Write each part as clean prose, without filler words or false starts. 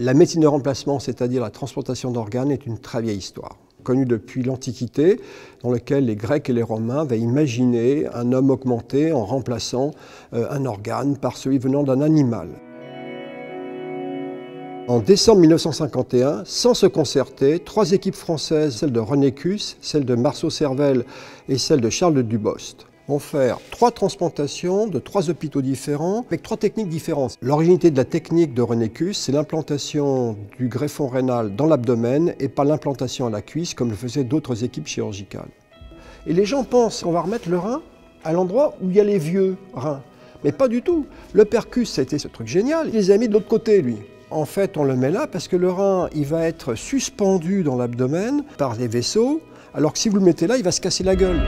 La médecine de remplacement, c'est-à-dire la transplantation d'organes, est une très vieille histoire, connue depuis l'Antiquité, dans laquelle les Grecs et les Romains avaient imaginé un homme augmenté en remplaçant un organe par celui venant d'un animal. En décembre 1951, sans se concerter, 3 équipes françaises, celle de René Cusse, celle de Marceau Cervelle et celle de Charles de Dubost, vont faire 3 transplantations de 3 hôpitaux différents avec 3 techniques différentes. L'originalité de la technique de René Cusse, c'est l'implantation du greffon rénal dans l'abdomen et pas l'implantation à la cuisse comme le faisaient d'autres équipes chirurgicales. Et les gens pensent qu'on va remettre le rein à l'endroit où il y a les vieux reins. Mais pas du tout. Le père Cusse, ça a été ce truc génial. Il les a mis de l'autre côté, lui. En fait, on le met là parce que le rein, il va être suspendu dans l'abdomen par des vaisseaux, alors que si vous le mettez là, il va se casser la gueule.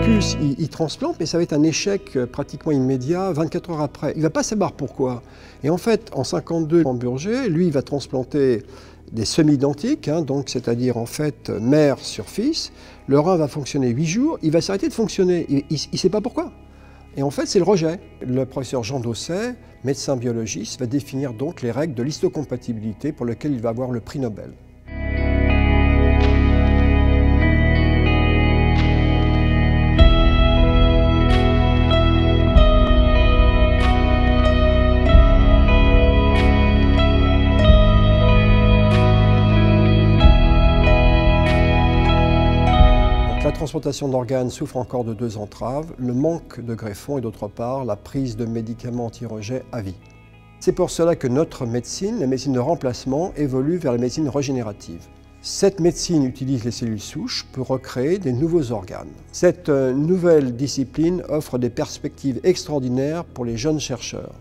Cusse, il transplante, mais ça va être un échec pratiquement immédiat, 24 heures après. Il ne va pas savoir pourquoi. Et en fait, en 52, en Burger, lui, il va transplanter des semi-identiques, donc c'est-à-dire en fait mère sur fils. Le rein va fonctionner 8 jours, il va s'arrêter de fonctionner. Il ne sait pas pourquoi. Et en fait, c'est le rejet. Le professeur Jean Dosset, médecin biologiste, va définir donc les règles de l'histocompatibilité pour lesquelles il va avoir le prix Nobel. La transplantation d'organes souffre encore de 2 entraves, le manque de greffons et d'autre part la prise de médicaments anti-rejet à vie. C'est pour cela que notre médecine, la médecine de remplacement, évolue vers la médecine régénérative. Cette médecine utilise les cellules souches pour recréer des nouveaux organes. Cette nouvelle discipline offre des perspectives extraordinaires pour les jeunes chercheurs.